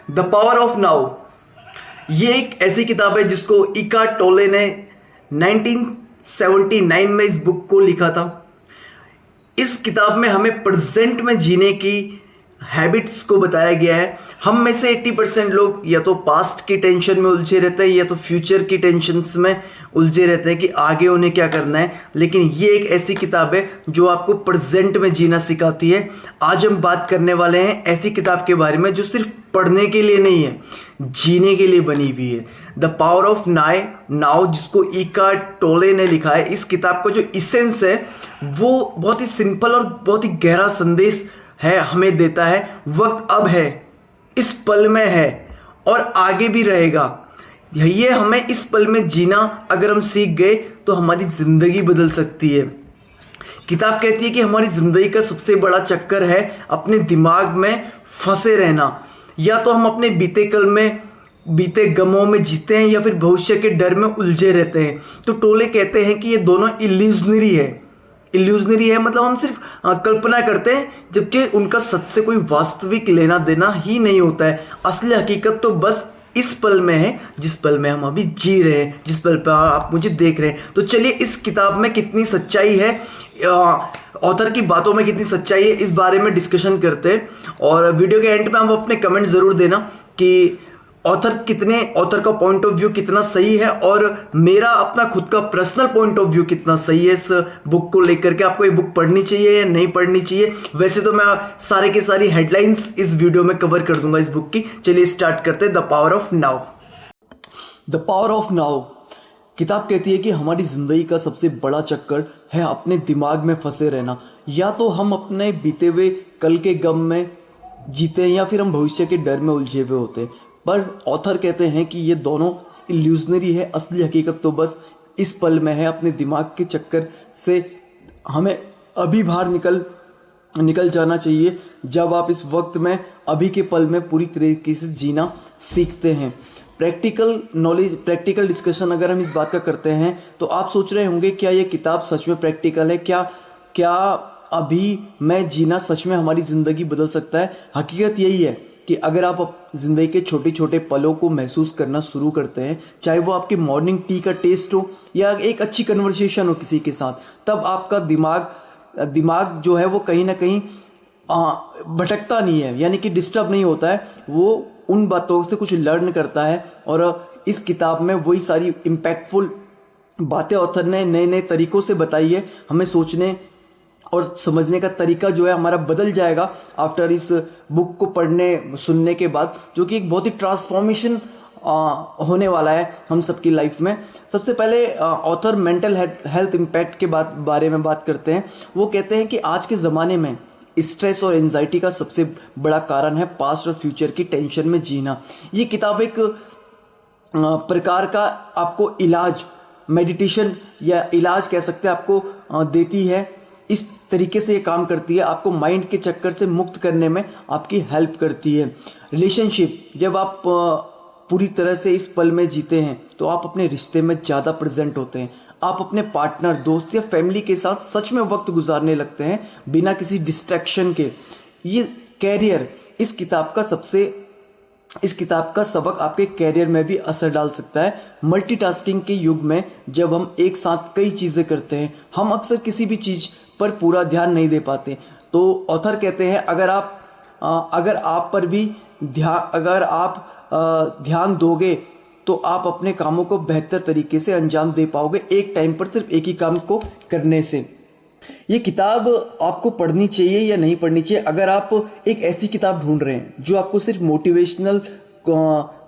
The power of now. ये एक ऐसी किताब है जिसको इका टोले ने 1979 में इस बुक को लिखा था। इस किताब में हमें प्रेजेंट में जीने की हैबिट्स को बताया गया है। हम में से 80% लोग या तो पास्ट की टेंशन में उलझे रहते हैं या तो फ्यूचर की टेंशन्स में उलझे रहते हैं कि आगे उन्हें क्या करना है। लेकिन ये एक ऐसी किताब है जो आपको प्रेजेंट में जीना सिखाती है। आज हम बात करने वाले हैं ऐसी किताब के बारे में जो सिर्फ पढ़ने के लिए नहीं है, जीने के लिए बनी हुई है। द पावर ऑफ नाउ, जिसको इका टोले ने लिखा है। इस किताब का जो इसेंस है वो बहुत ही सिंपल और बहुत ही गहरा संदेश है, हमें देता है। वक्त अब है, इस पल में है और आगे भी रहेगा। ये हमें इस पल में जीना अगर हम सीख गए तो हमारी जिंदगी बदल सकती है। किताब कहती है कि हमारी जिंदगी का सबसे बड़ा चक्कर है अपने दिमाग में फंसे रहना। या तो हम अपने बीते कल में, बीते गमों में जीते हैं या फिर भविष्य के डर में उलझे रहते हैं। तो टोले कहते हैं कि ये दोनों इल्यूजनरी है, मतलब हम सिर्फ कल्पना करते हैं, जबकि उनका सच से कोई वास्तविक लेना देना ही नहीं होता है। असली हकीकत तो बस इस पल में है, जिस पल में हम अभी जी रहे हैं, जिस पल पर आप मुझे देख रहे हैं। तो चलिए, इस किताब में कितनी सच्चाई है, ऑथर की बातों में कितनी सच्चाई है, इस बारे में डिस्कशन करते हैं। और वीडियो के एंड में हम अपने कमेंट ज़रूर देना कि ऑथर का पॉइंट ऑफ व्यू कितना सही है और मेरा अपना खुद का पर्सनल पॉइंट ऑफ व्यू कितना सही है इस बुक को लेकर के। आपको ये बुक पढ़नी चाहिए या नहीं पढ़नी चाहिए? वैसे तो मैं सारे के सारी हेडलाइंस इस वीडियो में कवर कर दूंगा इस बुक की। चलिए स्टार्ट करते हैं। The power of now. The power of now किताब कहती है कि हमारी ज़िंदगी का सबसे बड़ा चक्कर है अपने दिमाग में फंसे रहना। या तो हम अपने बीते हुए कल के गम में जीते हैं या फिर हम भविष्य के डर में उलझे हुए होते हैं। पर ऑथर कहते हैं कि ये दोनों इल्यूजनरी है, असली हकीकत तो बस इस पल में है। अपने दिमाग के चक्कर से हमें अभी बाहर निकल जाना चाहिए, जब आप इस वक्त में, अभी के पल में पूरी तरीके से जीना सीखते हैं। प्रैक्टिकल नॉलेज, प्रैक्टिकल डिस्कशन अगर हम इस बात का करते हैं तो आप सोच रहे होंगे क्या ये किताब सच में प्रैक्टिकल है? क्या अभी मैं जीना सच में हमारी ज़िंदगी बदल सकता है? हकीकत यही है कि अगर आप ज़िंदगी के छोटे छोटे पलों को महसूस करना शुरू करते हैं, चाहे वो आपके मॉर्निंग टी का टेस्ट हो या एक अच्छी कन्वर्सेशन हो किसी के साथ, तब आपका दिमाग जो है वो कहीं ना कहीं भटकता नहीं है, यानी कि डिस्टर्ब नहीं होता है। वो उन बातों से कुछ लर्न करता है। और इस किताब में वही सारी इम्पैक्टफुल बातें ऑथर ने नए नए तरीक़ों से बताई है। हमें सोचने और समझने का तरीका जो है हमारा बदल जाएगा आफ्टर इस बुक को पढ़ने सुनने के बाद, जो कि एक बहुत ही ट्रांसफॉर्मेशन होने वाला है हम सबकी लाइफ में। सबसे पहले ऑथर मेंटल हेल्थ इम्पैक्ट के बारे में बात करते हैं। वो कहते हैं कि आज के ज़माने में स्ट्रेस और एंजाइटी का सबसे बड़ा कारण है पास्ट और फ्यूचर की टेंशन में जीना। ये किताब एक प्रकार का आपको इलाज, मेडिटेशन या इलाज कह सकते हैं, आपको देती है। इस तरीके से ये काम करती है, आपको माइंड के चक्कर से मुक्त करने में आपकी हेल्प करती है। रिलेशनशिप, जब आप पूरी तरह से इस पल में जीते हैं तो आप अपने रिश्ते में ज़्यादा प्रेजेंट होते हैं। आप अपने पार्टनर, दोस्त या फैमिली के साथ सच में वक्त गुजारने लगते हैं बिना किसी डिस्ट्रैक्शन के। ये कैरियर, इस किताब का सबक आपके कैरियर में भी असर डाल सकता है। मल्टीटास्किंग के युग में जब हम एक साथ कई चीज़ें करते हैं, हम अक्सर किसी भी चीज़ पर पूरा ध्यान नहीं दे पाते। तो ऑथर कहते हैं अगर आप ध्यान दोगे तो आप अपने कामों को बेहतर तरीके से अंजाम दे पाओगे, एक टाइम पर सिर्फ एक ही काम को करने से। ये किताब आपको पढ़नी चाहिए या नहीं पढ़नी चाहिए? अगर आप एक ऐसी किताब ढूंढ रहे हैं जो आपको सिर्फ मोटिवेशनल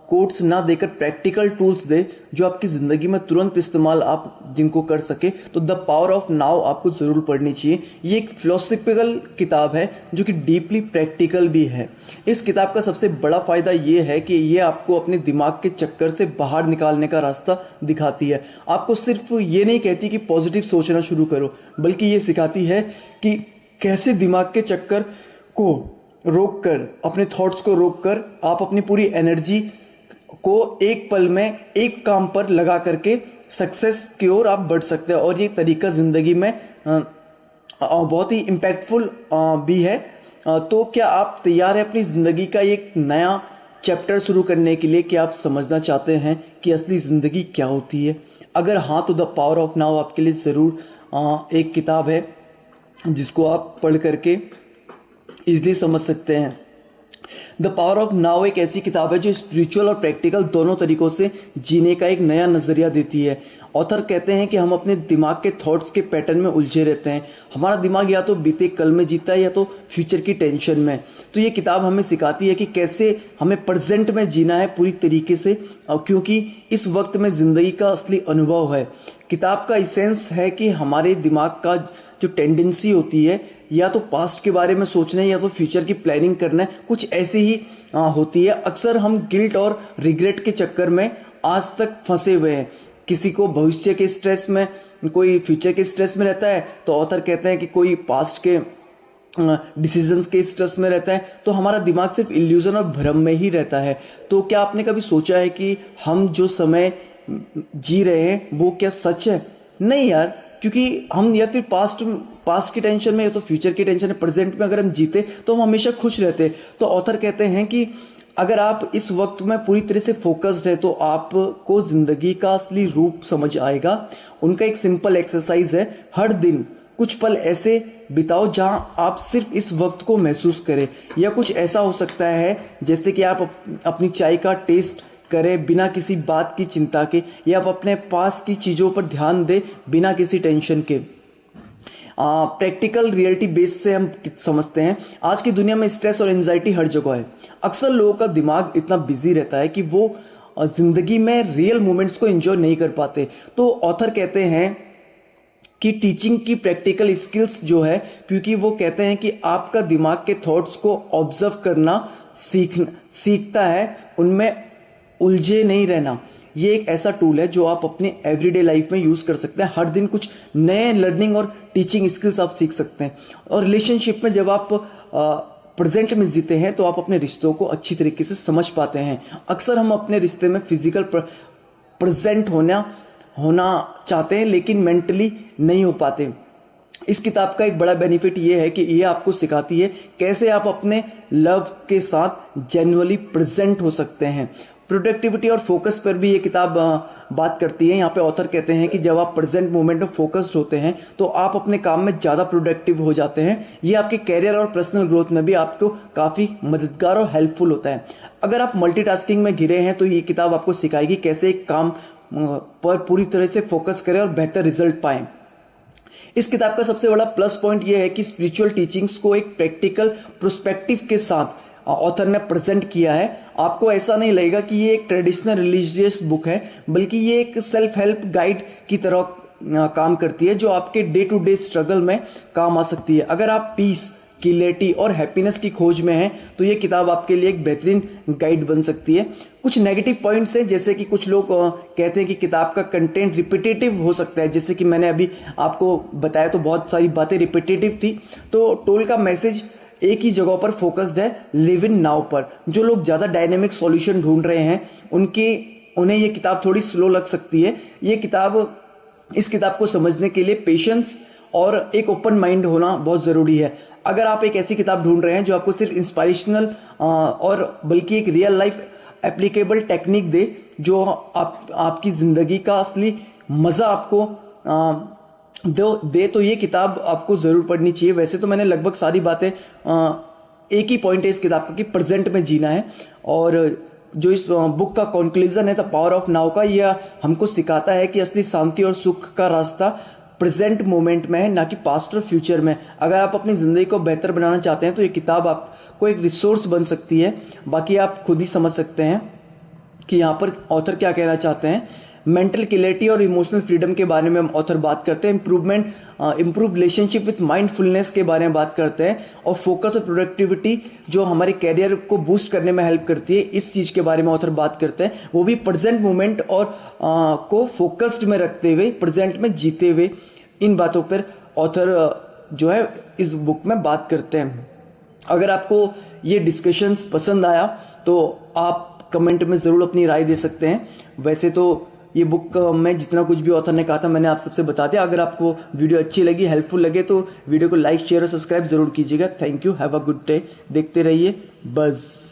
कोट्स ना देकर प्रैक्टिकल टूल्स दे जो आपकी ज़िंदगी में तुरंत इस्तेमाल आप जिनको कर सके, तो द पावर ऑफ नाउ आपको ज़रूर पढ़नी चाहिए। ये एक फिलोसफिकल किताब है जो कि डीपली प्रैक्टिकल भी है। इस किताब का सबसे बड़ा फ़ायदा ये है कि ये आपको अपने दिमाग के चक्कर से बाहर निकालने का रास्ता दिखाती है। आपको सिर्फ ये नहीं कहती कि पॉजिटिव सोचना शुरू करो, बल्कि ये सिखाती है कि कैसे दिमाग के चक्कर को रोककर, अपने थॉट्स को रोककर आप अपनी पूरी एनर्जी को एक पल में एक काम पर लगा करके सक्सेस की ओर आप बढ़ सकते हैं। और ये तरीका ज़िंदगी में बहुत ही इम्पैक्टफुल भी है। तो क्या आप तैयार हैं अपनी ज़िंदगी का एक नया चैप्टर शुरू करने के लिए कि आप समझना चाहते हैं कि असली ज़िंदगी क्या होती है? अगर हाँ, तो द पावर ऑफ नाउ आपके लिए ज़रूर एक किताब है जिसको आप पढ़ करके ईजिली समझ सकते हैं। द पावर ऑफ नाउ एक ऐसी किताब है जो स्पिरिचुअल और प्रैक्टिकल दोनों तरीकों से जीने का एक नया नज़रिया देती है। ऑथर कहते हैं कि हम अपने दिमाग के थॉट्स के पैटर्न में उलझे रहते हैं। हमारा दिमाग या तो बीते कल में जीता है या तो फ्यूचर की टेंशन में। तो ये किताब हमें सिखाती है कि कैसे हमें प्रेजेंट में जीना है पूरी तरीके से, क्योंकि इस वक्त में ज़िंदगी का असली अनुभव है। किताब का इसेंस है कि हमारे दिमाग का जो टेंडेंसी होती है या तो पास्ट के बारे में सोचना है या तो फ्यूचर की प्लानिंग करना है, कुछ ऐसी ही होती है। अक्सर हम गिल्ट और रिग्रेट के चक्कर में आज तक फंसे हुए हैं। किसी को भविष्य के स्ट्रेस में, कोई फ्यूचर के स्ट्रेस में रहता है, तो ऑथर कहते हैं कि कोई पास्ट के डिसीजंस के स्ट्रेस में रहता है। तो हमारा दिमाग सिर्फ इल्यूजन और भ्रम में ही रहता है। तो क्या आपने कभी सोचा है कि हम जो समय जी रहे हैं वो क्या सच है? नहीं यार, क्योंकि हम या फिर पास्ट की टेंशन में या तो फ्यूचर की टेंशन में, प्रेजेंट में अगर हम जीते तो हम हमेशा खुश रहते। तो ऑथर कहते हैं कि अगर आप इस वक्त में पूरी तरह से फोकस्ड है तो आपको ज़िंदगी का असली रूप समझ आएगा। उनका एक सिंपल एक्सरसाइज है, हर दिन कुछ पल ऐसे बिताओ जहां आप सिर्फ इस वक्त को महसूस करें। या कुछ ऐसा हो सकता है जैसे कि आप अपनी चाय का टेस्ट करें बिना किसी बात की चिंता के, या आप अपने पास की चीज़ों पर ध्यान दें बिना किसी टेंशन के। प्रैक्टिकल रियलिटी बेस से हम समझते हैं आज की दुनिया में स्ट्रेस और एंजाइटी हर जगह है। अक्सर लोगों का दिमाग इतना बिजी रहता है कि वो ज़िंदगी में रियल मोमेंट्स को एंजॉय नहीं कर पाते। तो ऑथर कहते हैं कि टीचिंग की प्रैक्टिकल स्किल्स जो है, क्योंकि वो कहते हैं कि आपका दिमाग के थॉट्स को ऑब्जर्व करना सीखता है, उनमें उलझे नहीं रहना। ये एक ऐसा टूल है जो आप अपने एवरीडे लाइफ में यूज़ कर सकते हैं। हर दिन कुछ नए लर्निंग और टीचिंग स्किल्स आप सीख सकते हैं। और रिलेशनशिप में जब आप प्रेजेंट में जीते हैं तो आप अपने रिश्तों को अच्छी तरीके से समझ पाते हैं। अक्सर हम अपने रिश्ते में फिजिकल प्रेजेंट होना चाहते हैं लेकिन मेंटली नहीं हो पाते। इस किताब का एक बड़ा बेनिफिट ये है कि ये आपको सिखाती है कैसे आप अपने लव के साथ जेन्युइनली प्रेजेंट हो सकते हैं। प्रोडक्टिविटी और फोकस पर भी ये किताब बात करती है। यहाँ पे ऑथर कहते हैं कि जब आप प्रेजेंट मोमेंट में फोकस्ड होते हैं तो आप अपने काम में ज़्यादा प्रोडक्टिव हो जाते हैं। ये आपके कैरियर और पर्सनल ग्रोथ में भी आपको काफ़ी मददगार और हेल्पफुल होता है। अगर आप मल्टीटास्किंग में घिरे हैं तो ये किताब आपको सिखाएगी कैसे एक काम पर पूरी तरह से फोकस करें और बेहतर रिजल्ट पाएं। इस किताब का सबसे बड़ा प्लस पॉइंट यह है कि स्पिरिचुअल टीचिंग्स को एक प्रैक्टिकल प्रोस्पेक्टिव के साथ ऑथर ने प्रेजेंट किया है। आपको ऐसा नहीं लगेगा कि ये एक ट्रेडिशनल रिलीजियस बुक है, बल्कि ये एक सेल्फ हेल्प गाइड की तरह काम करती है जो आपके डे टू डे स्ट्रगल में काम आ सकती है। अगर आप पीस, क्लैरिटी और हैप्पीनेस की खोज में हैं तो ये किताब आपके लिए एक बेहतरीन गाइड बन सकती है। कुछ नेगेटिव पॉइंट्स हैं, जैसे कि कुछ लोग कहते हैं कि किताब का कंटेंट रिपीटेटिव हो सकता है। जैसे कि मैंने अभी आपको बताया तो बहुत सारी बातें रिपीटेटिव थी। तो टोल का मैसेज एक ही जगह पर फोकस्ड है, लिव इन नाउ पर। जो लोग ज़्यादा डायनेमिक सॉल्यूशन ढूंढ रहे हैं उन्हें ये किताब थोड़ी स्लो लग सकती है। इस किताब को समझने के लिए पेशेंस और एक ओपन माइंड होना बहुत ज़रूरी है। अगर आप एक ऐसी किताब ढूंढ रहे हैं जो आपको सिर्फ इंस्पायरेशनल और बल्कि एक रियल लाइफ एप्लीकेबल टेक्निक दे, जो आपकी ज़िंदगी का असली मज़ा आपको दे, तो ये किताब आपको ज़रूर पढ़नी चाहिए। वैसे तो मैंने लगभग सारी बातें, एक ही पॉइंट है इस किताब का कि प्रेजेंट में जीना है। और जो इस बुक का कंक्लूजन है द पावर ऑफ नाउ का, यह हमको सिखाता है कि असली शांति और सुख का रास्ता प्रेजेंट मोमेंट में है, ना कि पास्ट और फ्यूचर में। अगर आप अपनी ज़िंदगी को बेहतर बनाना चाहते हैं तो ये किताब आपको एक रिसोर्स बन सकती है। बाकी आप खुद ही समझ सकते हैं कि यहाँ पर ऑथर क्या कहना चाहते हैं। मेंटल क्लैरिटी और इमोशनल फ्रीडम के बारे में हम ऑथर बात करते हैं। इम्प्रूव रिलेशनशिप विथ माइंडफुलनेस के बारे में बात करते हैं। और फोकस और प्रोडक्टिविटी जो हमारे कैरियर को बूस्ट करने में हेल्प करती है, इस चीज़ के बारे में ऑथर बात करते हैं। वो भी प्रेजेंट मोमेंट और को फोकस्ड में रखते हुए, प्रेजेंट में जीते हुए। इन बातों पर ऑथर जो है इस बुक में बात करते हैं। अगर आपको ये डिस्कशंस पसंद आया तो आप कमेंट में ज़रूर अपनी राय दे सकते हैं। वैसे तो ये बुक में जितना कुछ भी ऑथर ने कहा था मैंने आप सबसे बता दिया। अगर आपको वीडियो अच्छी लगी, हेल्पफुल लगे तो वीडियो को लाइक, शेयर और सब्सक्राइब जरूर कीजिएगा। Thank you, have a good day. देखते रहिए बज़।